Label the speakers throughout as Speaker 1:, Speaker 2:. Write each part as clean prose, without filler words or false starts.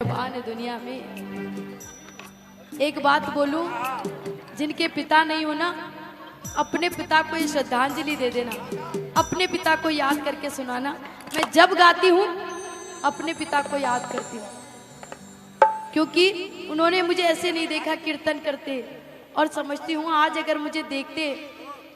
Speaker 1: भगवान दुनिया में एक बात बोलूं, जिनके पिता नहीं हो ना, अपने पिता को ये श्रद्धांजलि दे देना, अपने पिता को याद करके सुनाना। मैं जब गाती हूँ अपने पिता को याद करती हूँ, क्योंकि उन्होंने मुझे ऐसे नहीं देखा कीर्तन करते, और समझती हूँ आज अगर मुझे देखते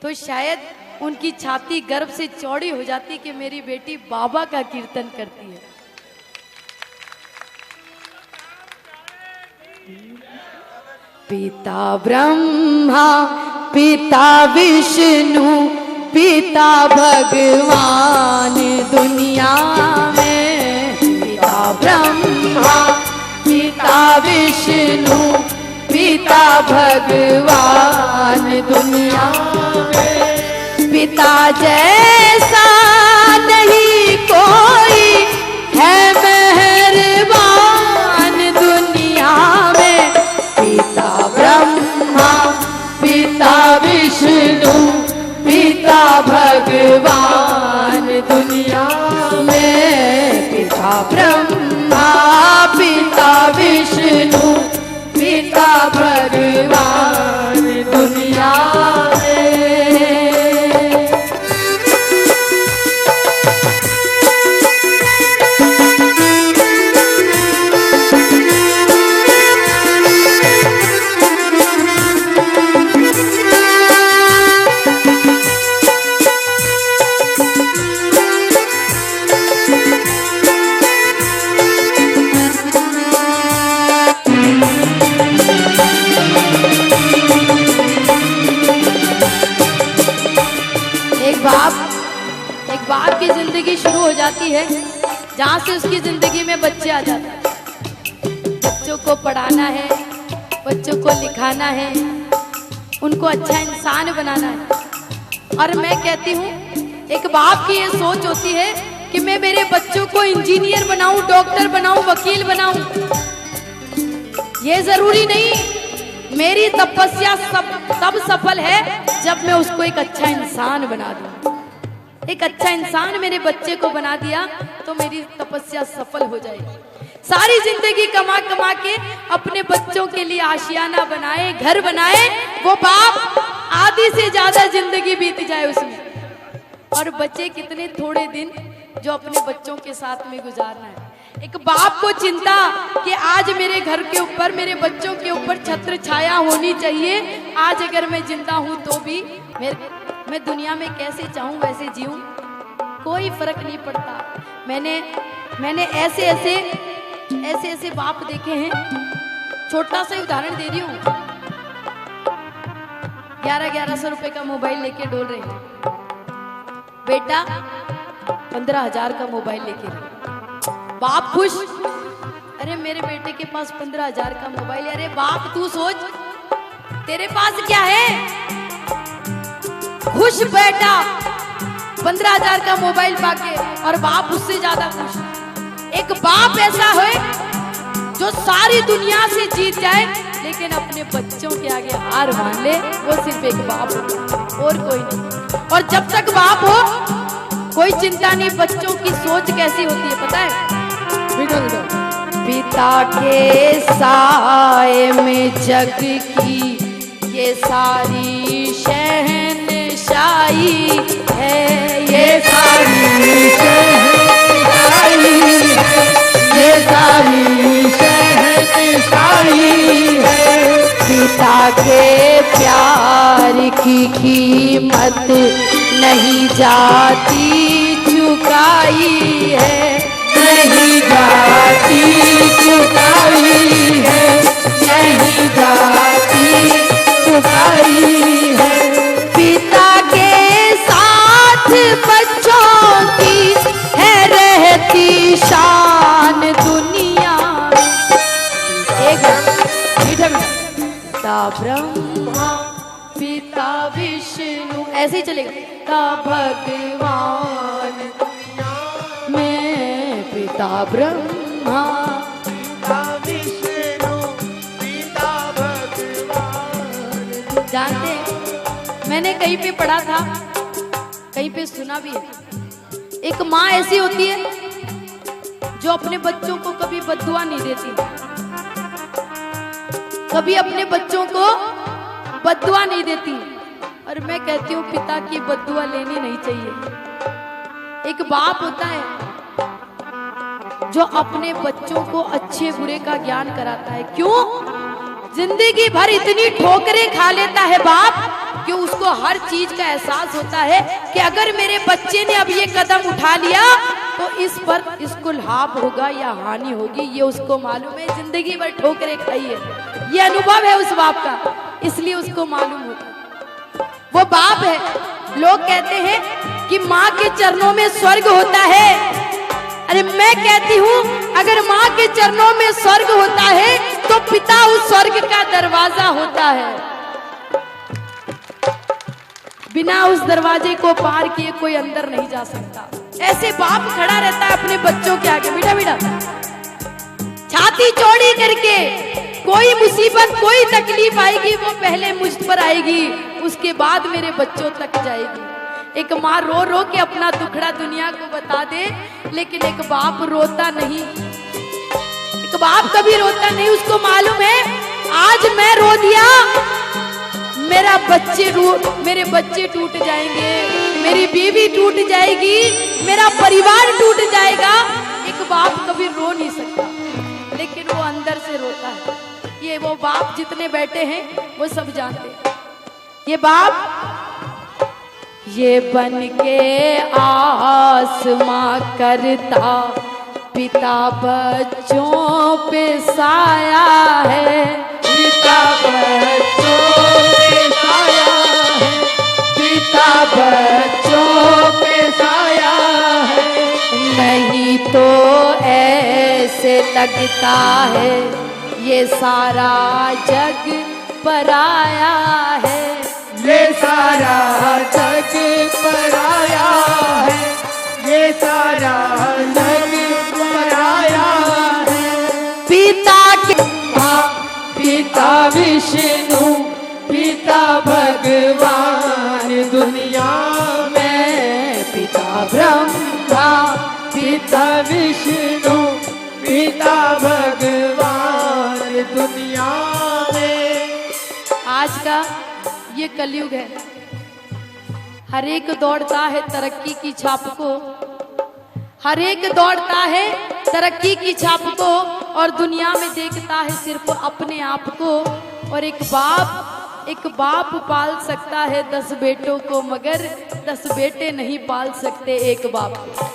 Speaker 1: तो शायद उनकी छाती गर्व से चौड़ी हो जाती कि मेरी बेटी बाबा का कीर्तन करती है। पिता ब्रह्मा, पिता विष्णु, पिता भगवान दुनिया में। पिता ब्रह्मा, पिता विष्णु, पिता भगवान दुनिया में। पिता जैसा नहीं कोई है मेहरबान दुनिया में। पिता ब्रह्मा, पिता विष्णु, पिता भगवान दुनिया में। पिता ब्रह्मा, पिता विष्णु, पिता भगवान दुनिया में। एक बाप की जिंदगी शुरू हो जाती है जहाँ से उसकी जिंदगी में बच्चे आ जाते हैं। बच्चों को पढ़ाना है, बच्चों को लिखाना है, उनको अच्छा इंसान बनाना है। और मैं कहती हूँ एक बाप की ये सोच होती है कि मैं मेरे बच्चों को इंजीनियर बनाऊं, डॉक्टर बनाऊं, वकील बनाऊं। ये जरूरी नहीं, मेरी तपस्या तब सफल है जब मैं उसको एक अच्छा इंसान बना दूं। एक अच्छा इंसान मेरे बच्चे को बना दिया तो मेरी तपस्या सफल हो जाएगी। सारी जिंदगी कमा कमा के अपने बच्चों के लिए आशियाना बनाए, घर बनाए, वो बाप आधी से ज्यादा जिंदगी बीत जाए उसमें, और बचे कितने थोड़े दिन जो अपने बच्चों के साथ में गुजारना है। एक बाप को चिंता कि आज मेरे घर के ऊपर, मेरे बच्चों के ऊपर छत्र छाया होनी चाहिए। आज अगर मैं जिंदा हूं तो भी मैं दुनिया में कैसे चाहूं वैसे जीऊं, कोई फर्क नहीं पड़ता। मैंने ऐसे ऐसे बाप देखे हैं। छोटा सा उदाहरण दे रही हूँ। 1100 रुपए का मोबाइल लेके डोल रहे हैं, बेटा 15,000 का मोबाइल लेके। बाप खुश, अरे मेरे बेटे के पास 15,000 का मोबाइल है। अरे बाप तू सोच तेरे पास क्या है। खुश बेटा 15,000 का मोबाइल पाके, और बाप उससे ज्यादा खुश। एक बाप ऐसा है जो सारी दुनिया से जीत जाए लेकिन अपने बच्चों के आगे हार मान ले, वो सिर्फ एक बाप हो और कोई नहीं। और जब तक बाप हो कोई चिंता नहीं। बच्चों की सोच कैसी होती है पता है? पिता के साए में जग की ये सारी शहनशाही है। ये सारी शहनशाही है, ये सारी शहनशाही है। पिता के प्यार की कीमत नहीं जाती चुकाई है, नहीं जाती चुकाई है, नहीं जाती चुकाई है। पिता के साथ बच्चों की है रहती शान दुनिया में। एक पिता ब्रह्मा, पिता विष्णु, ऐसे ही चलेगा। पिता भगवान में। पिता ब्रह्मा, पिता विष्णु, पिता भगवान। जानते हैं मैंने कहीं पे पढ़ा था, कहीं पे सुना भी है। एक माँ ऐसी होती है जो अपने बच्चों को कभी बद्दुआ नहीं देती, कभी अपने बच्चों को बद्दुआ नहीं देती। और मैं कहती हूँ पिता की बद्दुआ लेनी नहीं चाहिए। एक बाप होता है जो अपने बच्चों को अच्छे बुरे का ज्ञान कराता है। क्यों? जिंदगी भर इतनी ठोकरें खा लेता है बाप कि उसको हर चीज का एहसास होता है कि अगर मेरे बच्चे ने अब ये कदम उठा लिया तो इस पर इसको लाभ होगा या हानि होगी, ये उसको मालूम है। जिंदगी भर ठोकरें खाई है, ये अनुभव है उस बाप का, इसलिए उसको मालूम होता है। वो बाप है। लोग कहते हैं कि माँ के चरणों में स्वर्ग होता है। अरे मैं कहती हूँ अगर माँ के चरणों में स्वर्ग होता है तो पिता उस स्वर्ग का दरवाजा होता है। बिना उस दरवाजे को पार किए कोई अंदर नहीं जा सकता। ऐसे बाप खड़ा रहता है अपने बच्चों के आगे, बेटा बेटा छाती चौड़ी करके, कोई मुसीबत कोई तकलीफ आएगी वो पहले मुझ पर आएगी, उसके बाद मेरे बच्चों तक जाएगी। एक माँ रो रो के अपना दुखड़ा दुनिया को बता दे, लेकिन एक बाप रोता नहीं। एक बाप कभी रोता नहीं, उसको मालूम है आज मैं रो दिया मेरे बच्चे टूट जाएंगे, मेरी बीवी टूट जाएगी, मेरा परिवार टूट जाएगा। एक बाप कभी रो नहीं सकता, लेकिन वो अंदर से रोता है। ये वो बाप जितने बैठे हैं वो सब जानते हैं। ये बाप ये बन के आसमां करता पिता बच्चों पे साया है, पिता बच्चों पे साया है, पिता बच्चों पे साया है। नहीं तो ऐसे लगता है ये सारा जग पराया है, ये सारा जग पराया है, ये सारा जग पराया है। पिता के पिता विष्णु पिता भगवान दुनिया में, पिता ब्रह्मा पिता विष्णु पिता भगवान दुनिया में। आज का ये कलयुग है, हर एक दौड़ता है तरक्की की छाप को, हर एक दौड़ता है तरक्की की छाप को और दुनिया में देखता है सिर्फ अपने आप को। और एक बाप पाल सकता है 10 बेटों को, मगर 10 बेटे नहीं पाल सकते एक बाप को।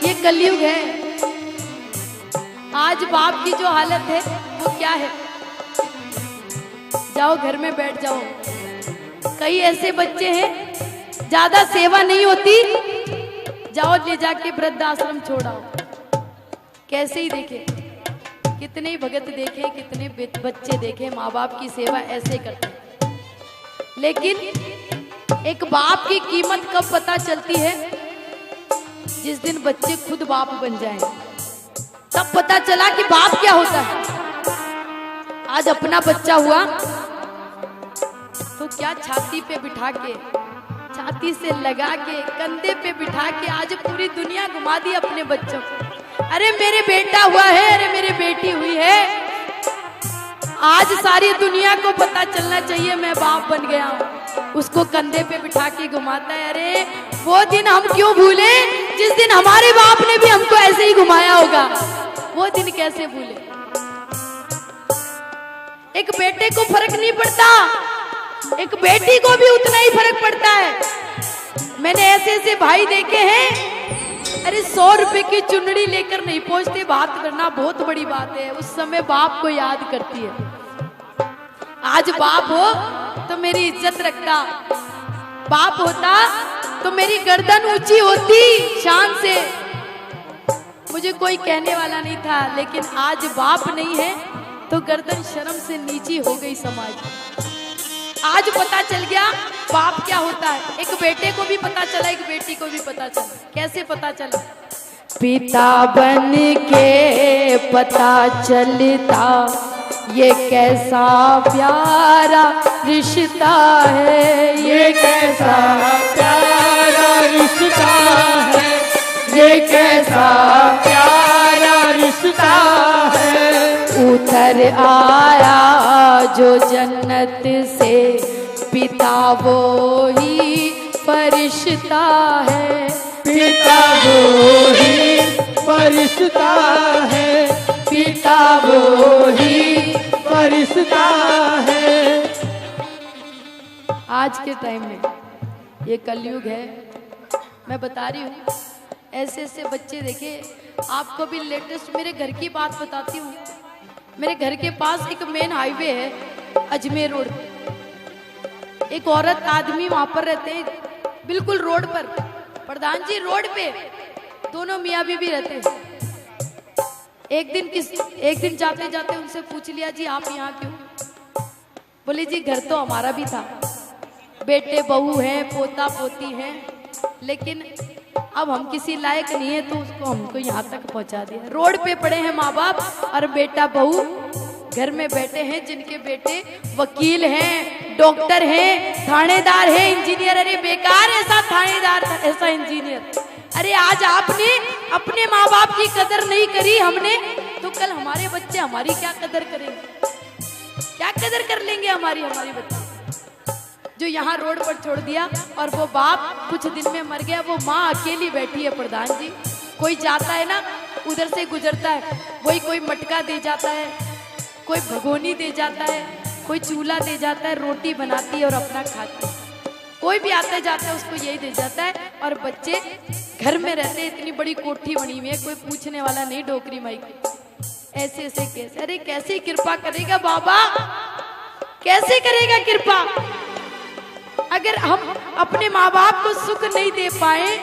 Speaker 1: ये कलयुग है। आज बाप की जो हालत है वो क्या है? जाओ घर में बैठ जाओ। कई ऐसे बच्चे हैं ज्यादा सेवा नहीं होती, जाओ ले जाके वृद्ध आश्रम छोड़ाओ। कैसे ही देखे, कितने ही भगत देखे, कितने बच्चे देखे माँ बाप की सेवा ऐसे करते हैं। लेकिन एक बाप की कीमत कब पता चलती है? जिस दिन बच्चे खुद बाप बन जाएं, तब पता चला कि बाप क्या होता है। आज अपना बच्चा हुआ तो क्या छाती पे बिठा के, छाती से लगा के, कंधे पे बिठा के आज पूरी दुनिया घुमा दी अपने बच्चों को। अरे मेरे बेटा हुआ है, अरे मेरी बेटी हुई है। आज सारी दुनिया को पता चलना चाहिए मैं बाप बन गया हूँ। उसको कंधे पे बिठा के घुमाता है। अरे वो दिन हम क्यों भूले जिस दिन हमारे बाप ने भी हमको ऐसे ही घुमाया होगा। वो दिन कैसे भूले? एक बेटे को फर्क नहीं पड़ता, एक बेटी को भी उतना ही फर्क पड़ता है। मैंने ऐसे ऐसे भाई देखे हैं, अरे 100 रुपए की चुनरी लेकर नहीं पहुंचते, बात करना बहुत बड़ी बात है। उस समय बाप को याद करती है। आज बाप हो तो मेरी इज्जत रखता, बाप होता तो मेरी गर्दन ऊंची होती शान से, मुझे कोई कहने वाला नहीं था। लेकिन आज बाप नहीं है तो गर्दन शर्म से नीची हो गई समाज। आज पता चल गया बाप क्या होता है। एक बेटे को भी पता चला, एक बेटी को भी पता चला। कैसे पता चला? पिता बन के पता चलता ये कैसा प्यारा रिश्ता है, ये कैसा प्यारा रिश्ता है, ये कैसा
Speaker 2: प्यारा रिश्ता है।
Speaker 1: उतर आया जो जन्नत से, पिता वो ही फरिश्ता है।
Speaker 2: पिता वो ही फरिश्ता है,
Speaker 1: पिता वो ही।
Speaker 2: फरिश्ता है।
Speaker 1: आज के टाइम में ये कलयुग है, मैं बता रही हूँ। ऐसे ऐसे बच्चे देखे, आपको भी लेटेस्ट मेरे घर की बात बताती हूँ। मेरे घर के पास एक मेन हाईवे है, अजमेर रोड पे। एक औरत आदमी वहां पर रहते हैं, बिल्कुल रोड पर, प्रधान जी रोड पे दोनों मियाँ बीवी रहते हैं। एक दिन जाते जाते उनसे पूछ लिया, जी आप यहाँ क्यों? बोले जी घर तो हमारा भी था, बेटे बहू हैं, पोता पोती हैं, लेकिन अब हम किसी लायक नहीं है तो उसको हमको यहाँ तक पहुँचा दिया। रोड पे पड़े हैं माँ बाप और बेटा बहू घर में बैठे हैं, जिनके बेटे वकील हैं, डॉक्टर हैं, थानेदार हैं, इंजीनियर। अरे बेकार ऐसा थानेदार, ऐसा इंजीनियर। अरे आज आपने अपने माँ बाप की कदर नहीं करी हमने, तो कल हमारे बच्चे हमारी क्या कदर करेंगे? क्या कदर कर लेंगे हमारी बच्चे? जो यहाँ रोड पर छोड़ दिया और वो बाप कुछ दिन में मर गया, वो माँ अकेली बैठी है प्रधान जी। कोई जाता है ना, उधर से गुजरता है, वही कोई मटका दे जाता है, कोई भगोनी दे जाता है, कोई चूल्हा दे जाता है, रोटी बनाती है और अपना खाती है। कोई भी आते जाते है उसको यही दे जाता है, और बच्चे घर में रहते हैं। इतनी बड़ी कोठी बनी हुई है, कोई पूछने वाला नहीं, डोकरी माई की। ऐसे ऐसे कैसे? अरे कैसे कृपा करेगा बाबा, कैसे करेगा कृपा? अगर हम अपने माँ बाप को सुख नहीं दे पाए,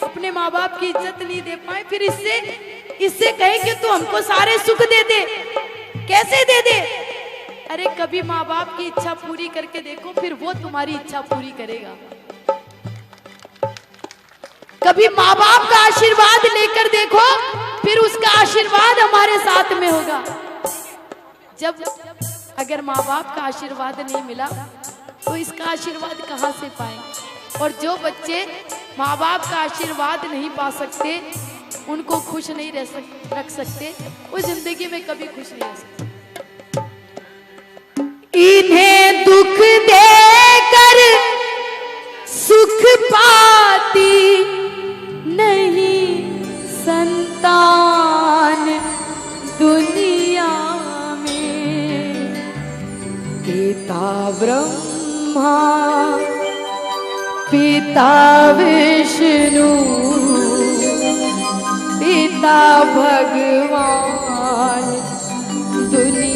Speaker 1: अपने माँ बाप की इज्जत नहीं दे पाए, फिर इससे कहे कि तू हमको सारे सुख दे दे, कैसे दे दे? अरे कभी माँ बाप की इच्छा पूरी करके देखो, फिर वो तुम्हारी इच्छा पूरी करेगा। कभी माँ बाप का आशीर्वाद लेकर देखो, फिर उसका आशीर्वाद हमारे साथ में होगा। जब अगर माँ बाप का आशीर्वाद नहीं मिला तो इसका आशीर्वाद कहाँ से पाएं? और जो बच्चे माँ बाप का आशीर्वाद नहीं पा सकते, उनको खुश नहीं रख सकते, वो जिंदगी में कभी खुश नहीं रह सकते। इन्हें दुख देकर सुख पाती नहीं संतान दुनिया में। पिता ब्रह्मा पिता विष्णु पिता भगवान दुनिया